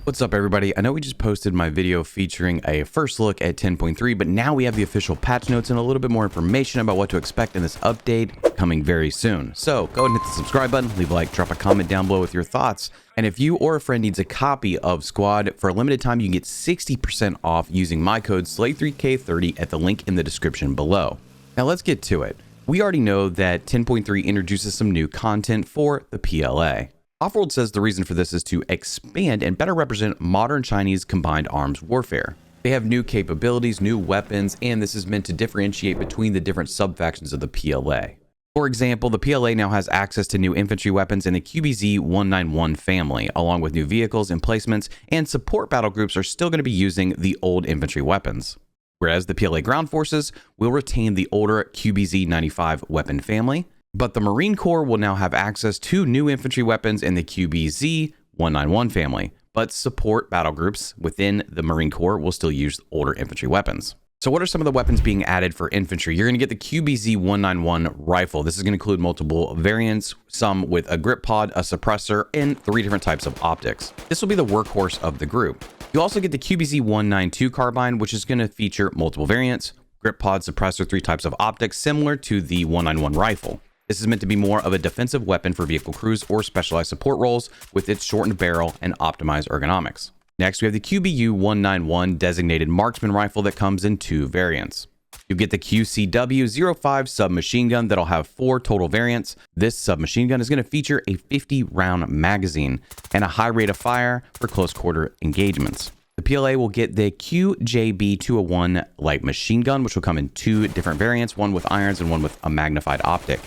What's up, everybody? I know we just posted my video featuring a first look at 10.3, but now we have the official patch notes and a little bit more information about what to expect in this update coming very soon. So go ahead and hit the subscribe button, leave a like, drop a comment down below with your thoughts. And if you or a friend needs a copy of Squad, for a limited time, you can get 60% off using my code SLAY3K30 at the link in the description below. Now let's get to it. We already know that 10.3 introduces some new content for the PLA. Offworld says the reason for this is to expand and better represent modern Chinese combined arms warfare. They have new capabilities, new weapons, and this is meant to differentiate between the different sub-factions of the PLA. For example, the PLA now has access to new infantry weapons in the QBZ-191 family, along with new vehicles, emplacements, and support battle groups are still going to be using the old infantry weapons. Whereas the PLA ground forces will retain the older QBZ-95 weapon family, but the Marine Corps will now have access to new infantry weapons in the QBZ-191 family, but support battle groups within the Marine Corps will still use older infantry weapons. So what are some of the weapons being added for infantry? You're going to get the QBZ-191 rifle. This is going to include multiple variants, some with a grip pod, a suppressor, and 3 different types of optics. This will be the workhorse of the group. You also get the QBZ-192 carbine, which is going to feature multiple variants, grip pod, suppressor, 3 types of optics, similar to the 191 rifle. This is meant to be more of a defensive weapon for vehicle crews or specialized support roles with its shortened barrel and optimized ergonomics. Next, we have the QBU-191 designated marksman rifle that comes in 2 variants. You get the QCW-05 submachine gun that'll have 4 total variants. This submachine gun is going to feature a 50-round magazine and a high rate of fire for close quarter engagements. The PLA will get the QJB-201 light machine gun, which will come in 2 different variants, one with irons and one with a magnified optic.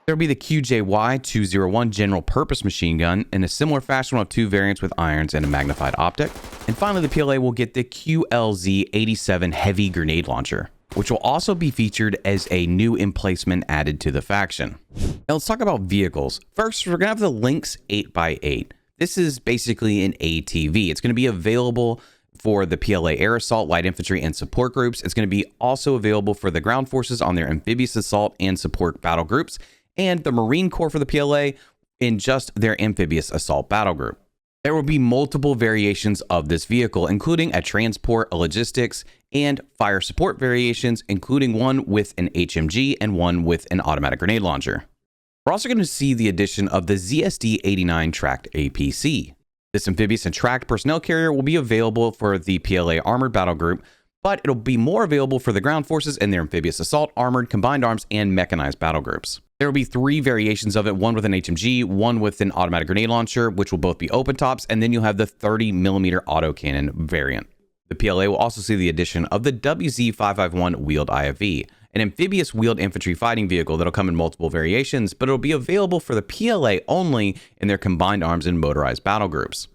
There will be the QJY-201 general purpose machine gun. In a similar fashion, we'll have 2 variants with irons and a magnified optic. And finally, the PLA will get the QLZ-87 heavy grenade launcher, which will also be featured as a new emplacement added to the faction. Now let's talk about vehicles. First, we're going to have the Lynx 8x8. This is basically an ATV. It's going to be available for the PLA air assault, light infantry, and support groups. It's going to be also available for the ground forces on their amphibious assault and support battle groups, and the Marine Corps for the PLA in just their amphibious assault battle group. There will be multiple variations of this vehicle, including a transport, a logistics, and fire support variations, including one with an HMG and one with an automatic grenade launcher. We're also going to see the addition of the ZSD-89 tracked APC. This amphibious and tracked personnel carrier will be available for the PLA armored battle group, but it'll be more available for the ground forces and their amphibious assault, armored, combined arms, and mechanized battle groups. There will be 3 variations of it, one with an HMG, one with an automatic grenade launcher, which will both be open tops, and then you'll have the 30mm autocannon variant. The PLA will also see the addition of the WZ-551 wheeled IFV, an amphibious wheeled infantry fighting vehicle that'll come in multiple variations, but it'll be available for the PLA only in their combined arms and motorized battle groups.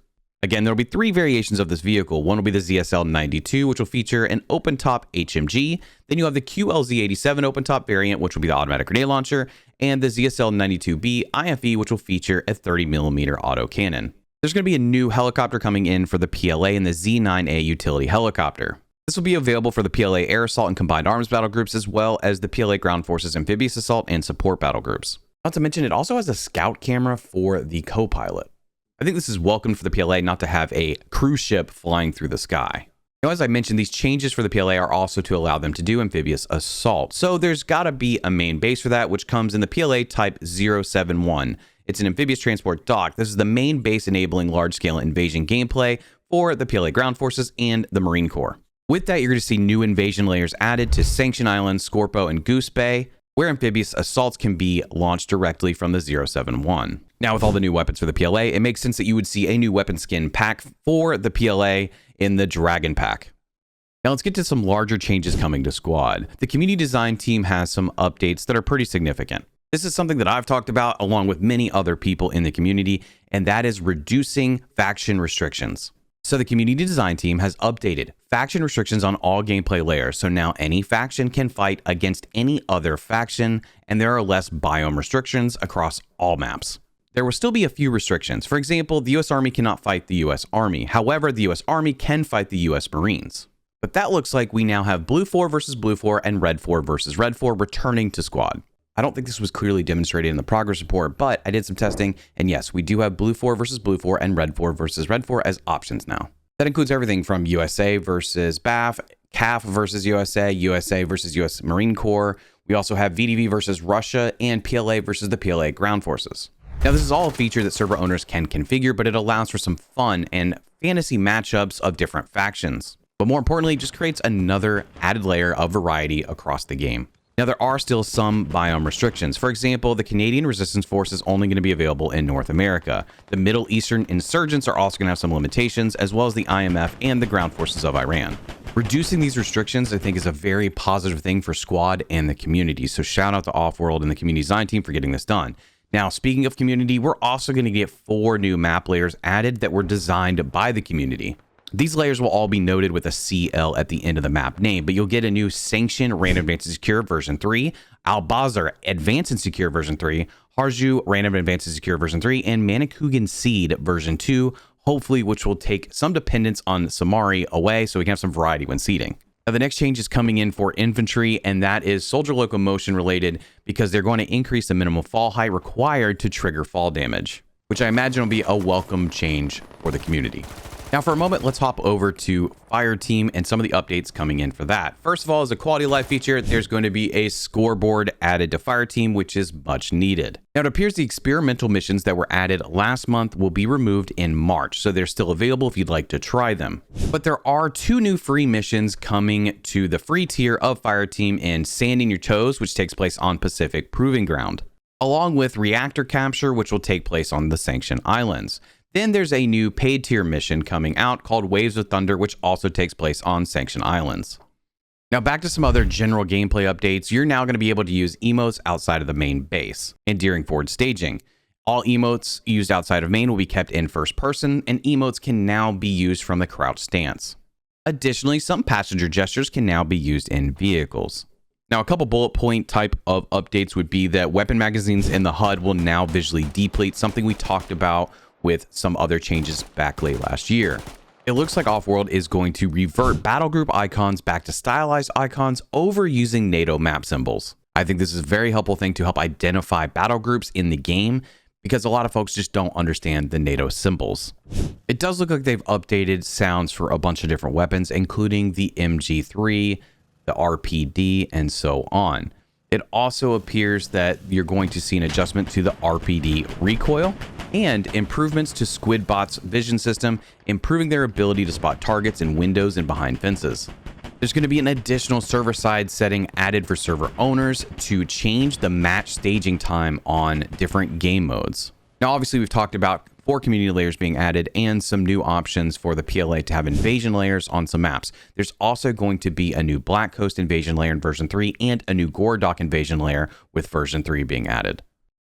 Again, there'll be 3 variations of this vehicle. One will be the ZSL-92, which will feature an open-top HMG. Then you have the QLZ-87 open-top variant, which will be the automatic grenade launcher, and the ZSL-92B IFE, which will feature a 30mm autocannon. There's going to be a new helicopter coming in for the PLA in the Z-9A utility helicopter. This will be available for the PLA air assault and combined arms battle groups, as well as the PLA ground forces amphibious assault and support battle groups. Not to mention, it also has a scout camera for the co-pilot. I think this is welcome for the PLA not to have a cruise ship flying through the sky. Now, as I mentioned, these changes for the PLA are also to allow them to do amphibious assault. So there's got to be a main base for that, which comes in the PLA Type 071. It's an amphibious transport dock. This is the main base enabling large-scale invasion gameplay for the PLA ground forces and the Marine Corps. With that, you're going to see new invasion layers added to Sanction Island, Scorpo, and Goose Bay, where amphibious assaults can be launched directly from the 071. Now, with all the new weapons for the PLA, it makes sense that you would see a new weapon skin pack for the PLA in the Dragon Pack. Now, let's get to some larger changes coming to Squad. The community design team has some updates that are pretty significant. This is something that I've talked about along with many other people in the community, and that is reducing faction restrictions. So the community design team has updated faction restrictions on all gameplay layers. So now any faction can fight against any other faction, and there are less biome restrictions across all maps. There will still be a few restrictions. For example, the US Army cannot fight the US Army. However, the US Army can fight the US Marines. But that looks like we now have Blufor versus Blufor and Redfor versus Redfor returning to Squad. I don't think this was clearly demonstrated in the progress report, but I did some testing, and yes, we do have Blufor versus Blufor and Redfor versus Redfor as options now. That includes everything from USA versus BAF, CAF versus USA, USA versus US Marine Corps. We also have VDV versus Russia and PLA versus the PLA ground forces. Now, this is all a feature that server owners can configure, but it allows for some fun and fantasy matchups of different factions. But more importantly, it just creates another added layer of variety across the game. Now, there are still some biome restrictions. For example, the Canadian Resistance Force is only going to be available in North America. The Middle Eastern insurgents are also going to have some limitations, as well as the IMF and the ground forces of Iran. Reducing these restrictions, I think, is a very positive thing for Squad and the community. So shout out to Offworld and the community design team for getting this done. Now, speaking of community, we're also going to get 4 new map layers added that were designed by the community. These layers will all be noted with a CL at the end of the map name, but you'll get a new Sanction Random Advanced and Secure version 3, Al-Bazar Advanced and Secure version 3, Harju Random Advanced and Secure version 3, and Manikugan Seed version 2, hopefully, which will take some dependence on Samari away so we can have some variety when seeding. Now, the next change is coming in for Infantry, and that is soldier locomotion related because they're going to increase the minimum fall height required to trigger fall damage, which I imagine will be a welcome change for the community. Now, for a moment, let's hop over to Fireteam and some of the updates coming in for that. First of all, as a quality of life feature, there's going to be a scoreboard added to Fireteam, which is much needed. Now, it appears the experimental missions that were added last month will be removed in March, so they're still available if you'd like to try them. But there are 2 new free missions coming to the free tier of Fireteam in Sanding Your Toes, which takes place on Pacific Proving Ground, along with Reactor Capture, which will take place on the Sanction Islands. Then there's a new paid tier mission coming out called Waves of Thunder, which also takes place on Sanction Islands. Now, back to some other general gameplay updates. You're now going to be able to use emotes outside of the main base and during forward staging. All emotes used outside of main will be kept in first person, and emotes can now be used from the crouch stance. Additionally, some passenger gestures can now be used in vehicles. Now, a couple bullet point type of updates would be that weapon magazines in the HUD will now visually deplete, something we talked about with some other changes back late last year. It looks like Offworld is going to revert battle group icons back to stylized icons over using NATO map symbols. I think this is a very helpful thing to help identify battle groups in the game because a lot of folks just don't understand the NATO symbols. It does look like they've updated sounds for a bunch of different weapons, including the MG3, the RPD, and so on. It also appears that you're going to see an adjustment to the RPD recoil and improvements to Squidbot's vision system, improving their ability to spot targets in windows and behind fences. There's going to be an additional server-side setting added for server owners to change the match staging time on different game modes. Now, obviously, we've talked about 4 community layers being added and some new options for the PLA to have invasion layers on some maps. There's also going to be a new Black Coast invasion layer in version 3 and a new Gordok invasion layer with version 3 being added.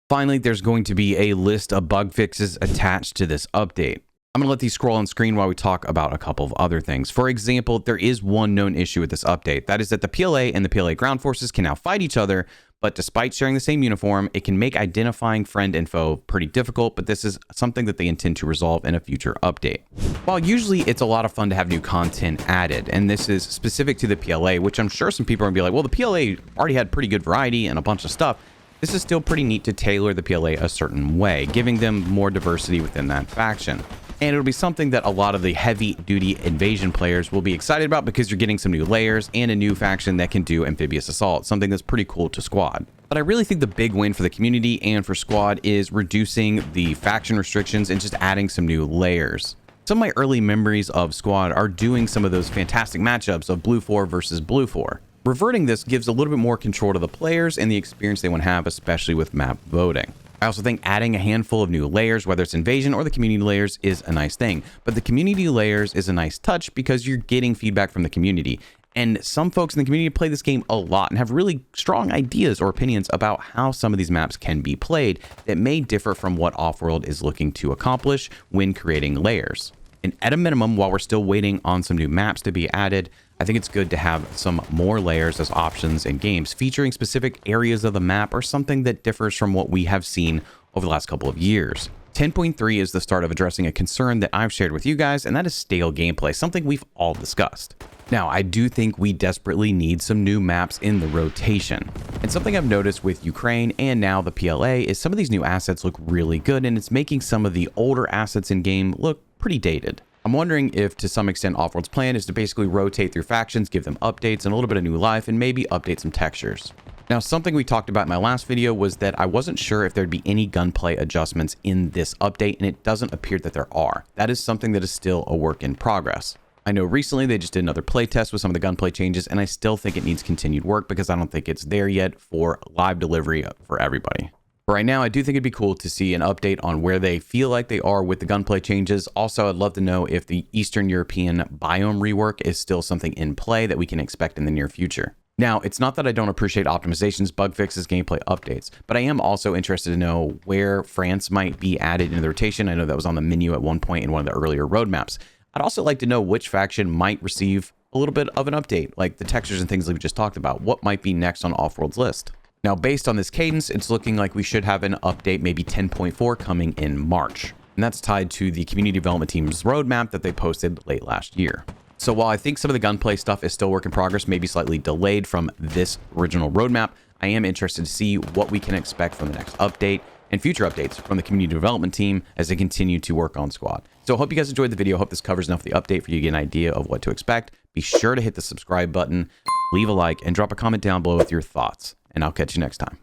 Finally, there's going to be a list of bug fixes attached to this update. I'm going to let these scroll on screen while we talk about a couple of other things. For example, there is one known issue with this update. That is that the PLA and the PLA ground forces can now fight each other, but despite sharing the same uniform, it can make identifying friend and foe pretty difficult, but this is something that they intend to resolve in a future update. While usually it's a lot of fun to have new content added, and this is specific to the PLA, which I'm sure some people are going to be like, well, the PLA already had pretty good variety and a bunch of stuff. This is still pretty neat to tailor the PLA a certain way, giving them more diversity within that faction. And it'll be something that a lot of the heavy-duty invasion players will be excited about because you're getting some new layers and a new faction that can do amphibious assault, something that's pretty cool to Squad. But I really think the big win for the community and for Squad is reducing the faction restrictions and just adding some new layers. Some of my early memories of Squad are doing some of those fantastic matchups of Blufor versus Blufor. Reverting this gives a little bit more control to the players and the experience they want to have, especially with map voting. I also think adding a handful of new layers, whether it's invasion or the community layers, is a nice thing. But the community layers is a nice touch because you're getting feedback from the community. And some folks in the community play this game a lot and have really strong ideas or opinions about how some of these maps can be played that may differ from what Offworld is looking to accomplish when creating layers. And at a minimum, while we're still waiting on some new maps to be added, I think it's good to have some more layers as options in games featuring specific areas of the map or something that differs from what we have seen over the last couple of years. 10.3 is the start of addressing a concern that I've shared with you guys, and that is stale gameplay, something we've all discussed. Now, I do think we desperately need some new maps in the rotation. And something I've noticed with Ukraine and now the PLA is some of these new assets look really good, and it's making some of the older assets in game look pretty dated. I'm wondering if to some extent Offworld's plan is to basically rotate through factions, give them updates and a little bit of new life, and maybe update some textures. Now, something we talked about in my last video was that I wasn't sure if there'd be any gunplay adjustments in this update, and it doesn't appear that there are. That is something that is still a work in progress. I know recently they just did another playtest with some of the gunplay changes, and I still think it needs continued work because I don't think it's there yet for live delivery for everybody. For right now, I do think it'd be cool to see an update on where they feel like they are with the gunplay changes. Also, I'd love to know if the Eastern European biome rework is still something in play that we can expect in the near future. Now, it's not that I don't appreciate optimizations, bug fixes, gameplay updates, but I am also interested to know where France might be added in the rotation. I know that was on the menu at one point in one of the earlier roadmaps. I'd also like to know which faction might receive a little bit of an update, like the textures and things that we just talked about. What might be next on Offworld's list? Now, based on this cadence, it's looking like we should have an update, maybe 10.4, coming in March. And that's tied to the community development team's roadmap that they posted late last year. So while I think some of the gunplay stuff is still work in progress, maybe slightly delayed from this original roadmap, I am interested to see what we can expect from the next update and future updates from the community development team as they continue to work on Squad. So I hope you guys enjoyed the video. I hope this covers enough of the update for you to get an idea of what to expect. Be sure to hit the subscribe button, leave a like, and drop a comment down below with your thoughts. And I'll catch you next time.